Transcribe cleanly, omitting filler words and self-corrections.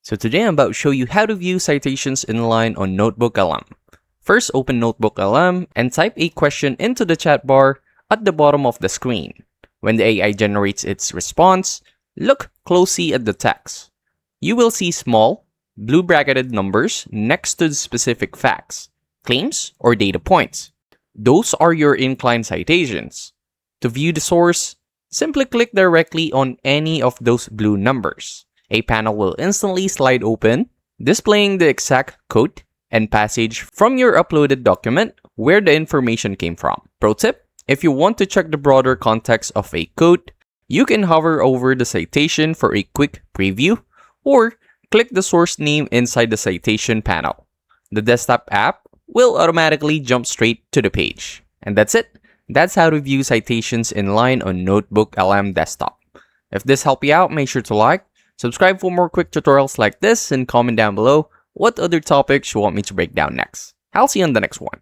So today I'm about to show you how to view Citations Inline on NotebookLM. First, open NotebookLM and type a question into the chat bar at the bottom of the screen. When the AI generates its response, look closely at the text. You will see small, blue bracketed numbers next to the specific facts, claims, or data points. Those are your inclined citations. To view the source, simply click directly on any of those blue numbers. A panel will instantly slide open, displaying the exact quote and passage from your uploaded document where the information came from. Pro tip, if you want to check the broader context of a quote, you can hover over the citation for a quick preview or click the source name inside the citation panel. The desktop app will automatically jump straight to the page. And that's it. That's how to view Citations Inline on NotebookLM desktop. If this helped you out, make sure to like, subscribe for more quick tutorials like this, and comment down below what other topics you want me to break down next. I'll see you on the next one.